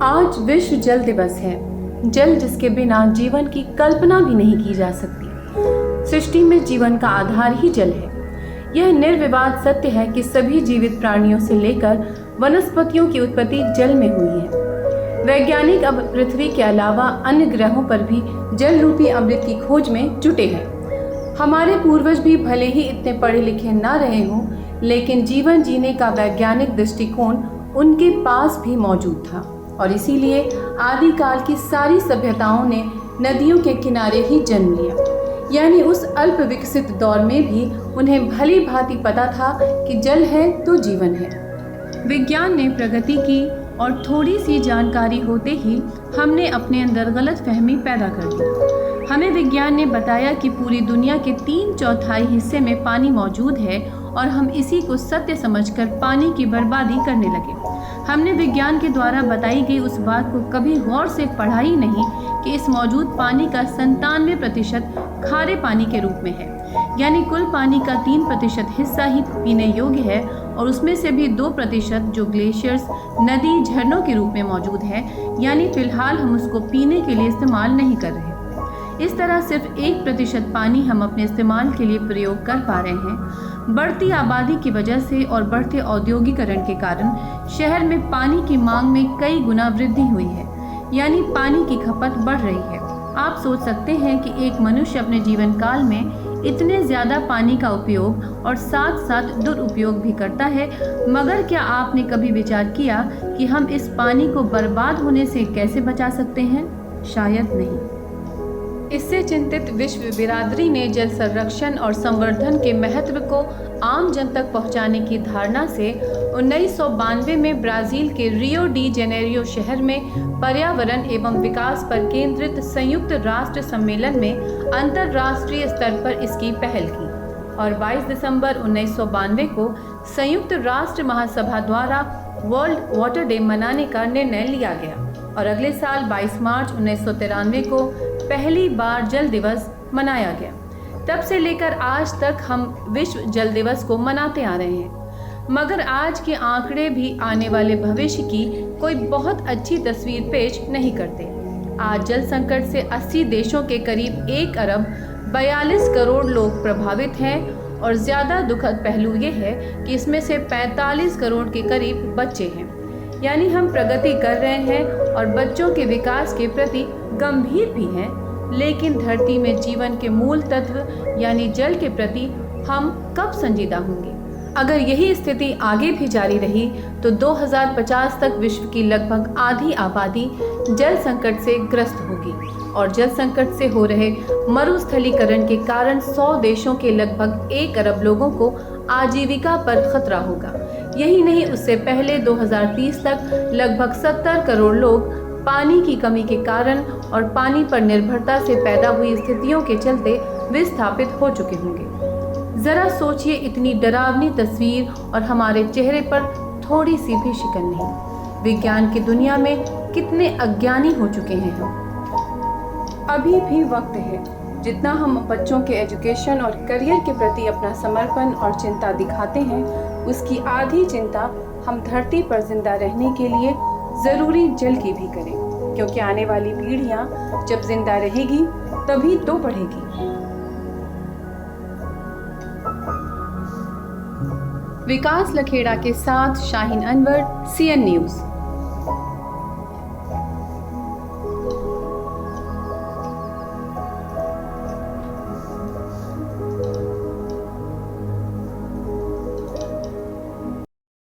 आज विश्व जल दिवस है। जल जिसके बिना जीवन की कल्पना भी नहीं की जा सकती। सृष्टि में जीवन का आधार ही जल है। यह निर्विवाद सत्य है कि सभी जीवित प्राणियों से लेकर वनस्पतियों की उत्पत्ति जल में हुई है। वैज्ञानिक अब पृथ्वी के अलावा अन्य ग्रहों पर भी जल रूपी अमृत की खोज में जुटे हैं। हमारे पूर्वज भी भले ही इतने पढ़े लिखे ना रहे हों, लेकिन जीवन जीने का वैज्ञानिक दृष्टिकोण उनके पास भी मौजूद था और इसीलिए आदिकाल की सारी सभ्यताओं ने नदियों के किनारे ही जन्म लिया। यानी उस अल्प विकसित दौर में भी उन्हें भली भांति पता था कि जल है तो जीवन है। विज्ञान ने प्रगति की और थोड़ी सी जानकारी होते ही हमने अपने अंदर गलतफहमी पैदा कर दी। हमें विज्ञान ने बताया कि पूरी दुनिया के 3/4 हिस्से में पानी मौजूद है और हम इसी को सत्य समझकर पानी की बर्बादी करने लगे। हमने विज्ञान के द्वारा बताई गई उस बात को कभी गौर से पढ़ा ही नहीं कि इस मौजूद पानी का 97% खारे पानी के रूप में है। यानी कुल पानी का 3% हिस्सा ही पीने योग्य है और उसमें से भी 2% जो ग्लेशियर्स, नदी, झरनों के रूप में मौजूद है। यानी फिलहाल हम उसको पीने के लिए इस्तेमाल नहीं कर रहे। इस तरह सिर्फ 1% पानी हम अपने इस्तेमाल के लिए प्रयोग कर पा रहे हैं। बढ़ती आबादी की वजह से और बढ़ते औद्योगिकरण के कारण शहर में पानी की मांग में कई गुना वृद्धि हुई है। यानी पानी की खपत बढ़ रही है। आप सोच सकते हैं कि एक मनुष्य अपने जीवन काल में इतने ज़्यादा पानी का उपयोग और साथ साथ दुरुपयोग भी करता है, मगर क्या आपने कभी विचार किया कि हम इस पानी को बर्बाद होने से कैसे बचा सकते हैं? शायद नहीं। इससे चिंतित विश्व बिरादरी ने जल संरक्षण और संवर्धन के महत्व को आम जन तक पहुंचाने की धारणा से 1992 में ब्राज़ील के रियो डी जेनेरियो शहर में पर्यावरण एवं विकास पर केंद्रित संयुक्त राष्ट्र सम्मेलन में अंतर्राष्ट्रीय स्तर पर इसकी पहल की और 22 दिसंबर 1992 को संयुक्त राष्ट्र महासभा द्वारा वर्ल्ड वाटर डे मनाने का निर्णय लिया गया और अगले साल 22 मार्च 1993 को पहली बार जल दिवस मनाया गया। तब से लेकर आज तक हम विश्व जल दिवस को मनाते आ रहे हैं, मगर आज के आंकड़े भी आने वाले भविष्य की कोई बहुत अच्छी तस्वीर पेश नहीं करते। आज जल संकट से 80 देशों के करीब 1 अरब 42 करोड़ लोग प्रभावित हैं और ज़्यादा दुखद पहलू ये है कि इसमें से 45 करोड़ के करीब बच्चे हैं। यानी हम प्रगति कर रहे हैं और बच्चों के विकास के प्रति गंभीर भी हैं, लेकिन धरती में जीवन के मूल तत्व यानी जल के प्रति हम कब संजीदा होंगे? अगर यही स्थिति आगे भी जारी रही तो 2050 तक विश्व की लगभग आधी आबादी जल संकट से ग्रस्त होगी और जल संकट से हो रहे मरुस्थलीकरण के कारण 100 देशों के लगभग 1 अरब लोगों को आजीविका पर खतरा होगा। यही नहीं, उससे पहले 2030 तक लगभग 70 करोड़ लोग पानी की कमी के कारण और पानी पर निर्भरता से पैदा हुई स्थितियों के चलते विस्थापित हो चुके होंगे। जरा सोचिए, इतनी डरावनी तस्वीर और हमारे चेहरे पर थोड़ी सी भी शिकन नहीं। विज्ञान की दुनिया में कितने अज्ञानी हो चुके हैं हम। अभी भी वक्त है। जितना हम बच्चों के एजुकेशन और करियर के प्रति अपना समर्पण और चिंता दिखाते हैं, उसकी आधी चिंता हम धरती पर जिंदा रहने के लिए ज़रूरी जल की भी करें, क्योंकि आने वाली पीढ़ियां जब जिंदा रहेगी तभी तो बढ़ेगी। विकास लखेड़ा के साथ शाहीन अनवर, CN न्यूज़।